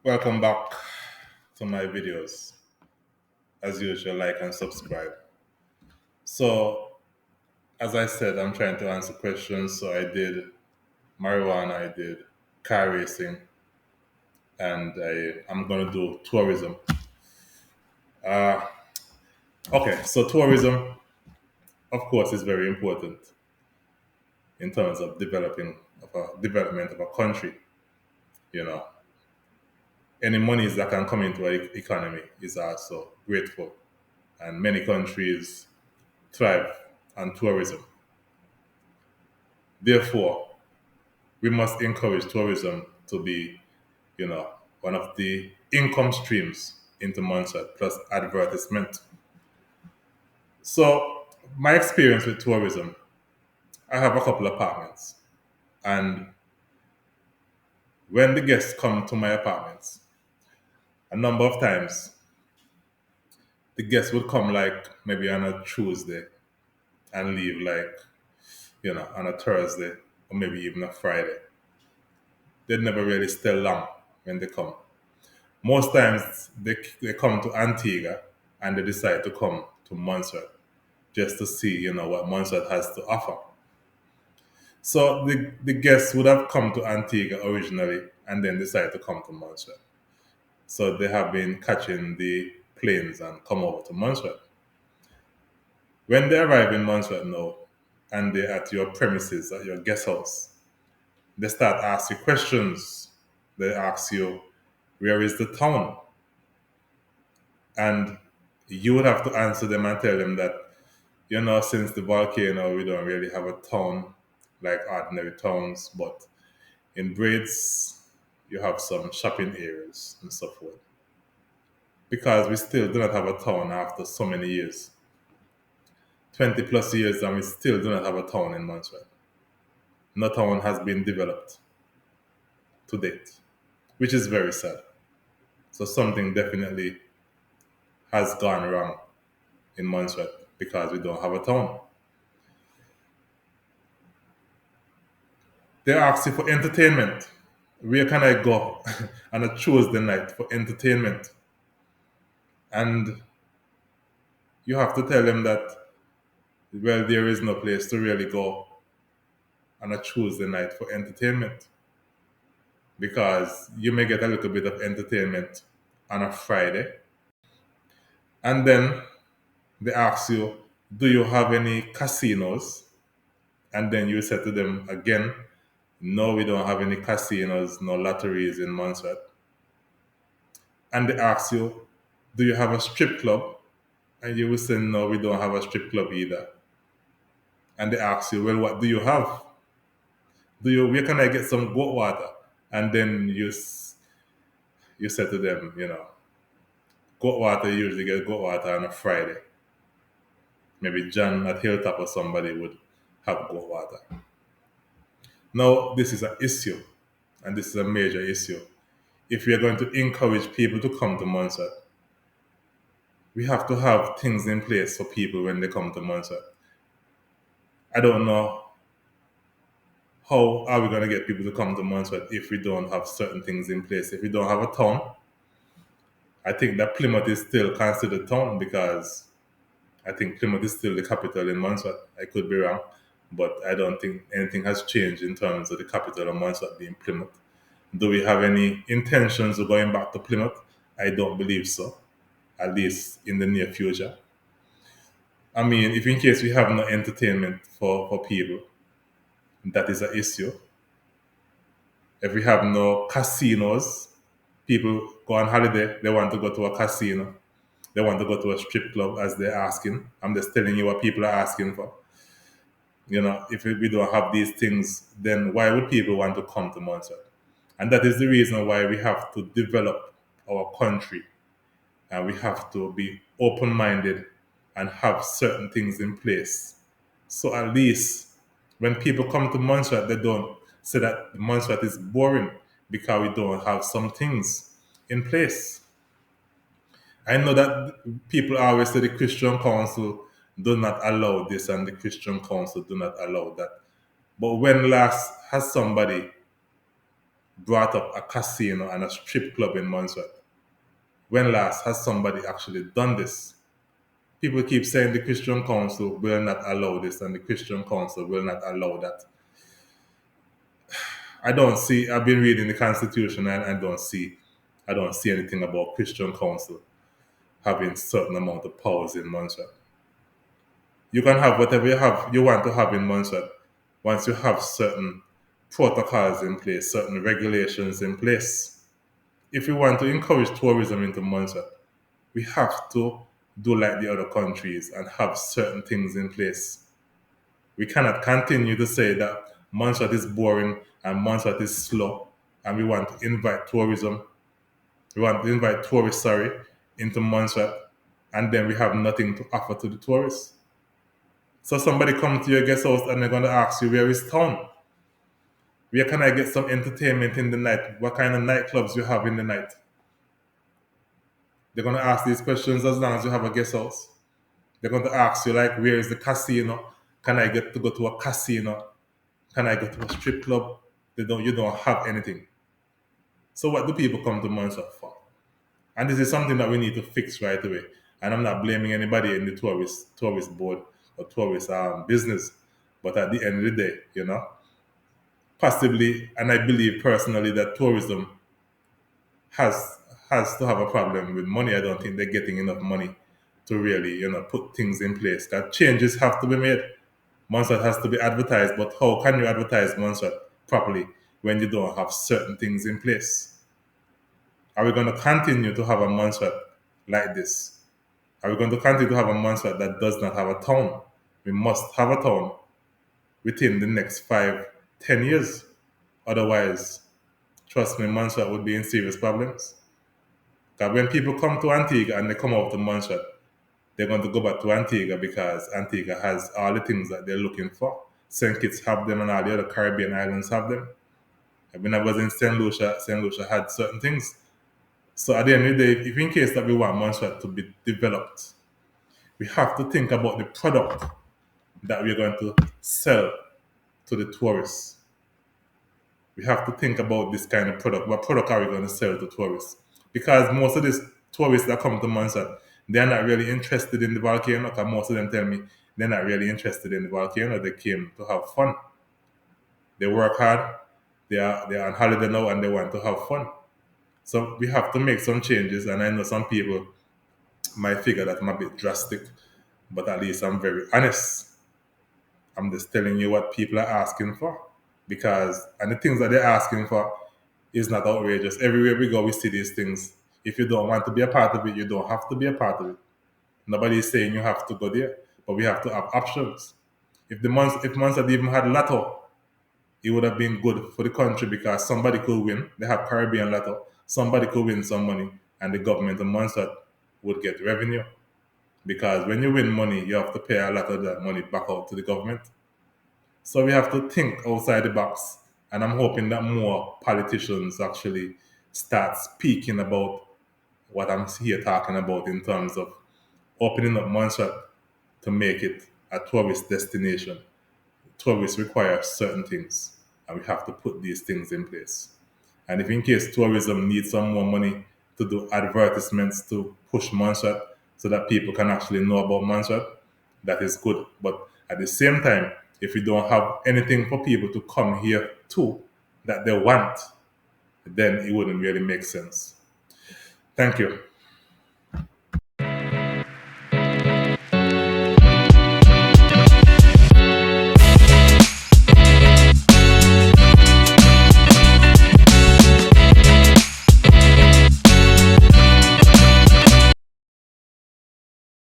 Welcome back to my videos. As usual, like and subscribe. So, as I said, I'm trying to answer questions. So, I did marijuana, I did car racing, and I'm going to do tourism. Uh, okay, so tourism, of course, is very important in terms of development of a country. You know, any monies that can come into our economy is also grateful, and many countries thrive on tourism. Therefore, we must encourage tourism to be, one of the income streams into Montserrat plus advertisement. So, my experience with tourism, I have a couple of apartments, and when the guests come to my apartments, a number of times the guests would come like maybe on a Tuesday and leave like on a Thursday or maybe even a Friday. They never really stay long when they come. Most times they come to Antigua and they decide to come to Montserrat just to see, what Montserrat has to offer. So the guests would have come to Antigua originally and then decide to come to Montserrat. So they have been catching the planes and come over to Montserrat. When they arrive in Montserrat now and they're at your premises, at your guest house, they start asking questions. They ask you, where is the town? And you would have to answer them and tell them that, since the volcano, we don't really have a town like ordinary towns, but in Braids, you have some shopping areas and so forth. Because we still do not have a town after so many years 20 plus years, and we still do not have a town in Montreal. No town has been developed to date, which is very sad. So something definitely has gone wrong in Montreal because we don't have a town. They ask you for entertainment. Where can I go on a Tuesday night for entertainment? And you have to tell them that, well, there is no place to really go on a Tuesday night for entertainment because you may get a little bit of entertainment on a Friday. And then they ask you, do you have any casinos? And then you say to them again, no, we don't have any casinos, no lotteries in Montserrat. And they ask you, do you have a strip club? And you will say, no, we don't have a strip club either. And they ask you, well, what do you have? Where can I get some goat water? And then you say to them, goat water, you usually get goat water on a Friday. Maybe John at Hilltop or somebody would have goat water. Now, this is an issue, and this is a major issue. If we are going to encourage people to come to Montserrat, we have to have things in place for people when they come to Montserrat. I don't know how are we going to get people to come to Montserrat if we don't have certain things in place. If we don't have a town, I think that Plymouth is still considered town because I think Plymouth is still the capital in Montserrat. I could be wrong, but I don't think anything has changed in terms of the capital of Montserrat being Plymouth. Do we have any intentions of going back to Plymouth? I don't believe so, at least in the near future. I mean, if in case we have no entertainment for people, that is an issue. If we have no casinos, people go on holiday, they want to go to a casino. They want to go to a strip club as they're asking. I'm just telling you what people are asking for. If we don't have these things, then why would people want to come to Montserrat? And that is the reason why we have to develop our country and we have to be open minded and have certain things in place. So at least when people come to Montserrat, they don't say that Montserrat is boring because we don't have some things in place. I know that people always say the Christian Council do not allow this and the Christian Council do not allow that. But when last has somebody brought up a casino and a strip club in Montserrat? When last has somebody actually done this? People keep saying the Christian Council will not allow this and the Christian Council will not allow that. I don't see. I've been reading the Constitution and I don't see anything about Christian Council having certain amount of powers in Montserrat. You can have whatever you want to have in Montserrat once you have certain protocols in place, certain regulations in place. If we want to encourage tourism into Montserrat, we have to do like the other countries and have certain things in place. We cannot continue to say that Montserrat is boring and Montserrat is slow, and we want to invite tourism. We want to invite tourists, into Montserrat, and then we have nothing to offer to the tourists. So somebody come to your guest house and they're going to ask you, where is town? Where can I get some entertainment in the night? What kind of nightclubs you have in the night? They're going to ask these questions as long as you have a guest house. They're going to ask you, like, where is the casino? Can I get to go to a casino? Can I go to a strip club? You don't have anything. So what do people come to Montserrat for? And this is something that we need to fix right away. And I'm not blaming anybody in the tourist board or tourist business. But at the end of the day, possibly, and I believe personally that tourism has has to have a problem with money. I don't think they're getting enough money to really, put things in place. That changes have to be made. Montserrat has to be advertised, but how can you advertise Montserrat properly when you don't have certain things in place? Are we going to continue to have a Montserrat like this? Are we going to continue to have a Montserrat that does not have a town? We must have a town within the next 5, 10 years. Otherwise, trust me, Montserrat would be in serious problems. Because when people come to Antigua and they come out to Montserrat, they're going to go back to Antigua because Antigua has all the things that they're looking for. St. Kitts have them and all the other Caribbean islands have them. And when I was in St. Lucia had certain things. So at the end of the day, if in case that we want Montserrat to be developed, we have to think about the product that we're going to sell to the tourists. We have to think about this kind of product. What product are we going to sell to tourists? Because most of these tourists that come to Montserrat, they're not really interested in the volcano. Because most of them tell me they're not really interested in the volcano. They came to have fun. They work hard. They're on holiday now and they want to have fun. So we have to make some changes. And I know some people might figure that I'm a bit drastic, but at least I'm very honest. I'm just telling you what people are asking for. And the things that they're asking for is not outrageous. Everywhere we go, we see these things. If you don't want to be a part of it, you don't have to be a part of it. Nobody is saying you have to go there, but we have to have options. If Monster even had Lotto, it would have been good for the country because somebody could win. They have Caribbean Lotto. Somebody could win some money, and the government of Monster would get revenue. Because when you win money, you have to pay a lot of that money back out to the government. So we have to think outside the box. And I'm hoping that more politicians actually start speaking about what I'm here talking about in terms of opening up Montserrat to make it a tourist destination. Tourists require certain things, and we have to put these things in place. And if in case tourism needs some more money to do advertisements to push Montserrat so that people can actually know about Montserrat, that is good. But at the same time, if we don't have anything for people to come here to that they want, then it wouldn't really make sense. Thank you.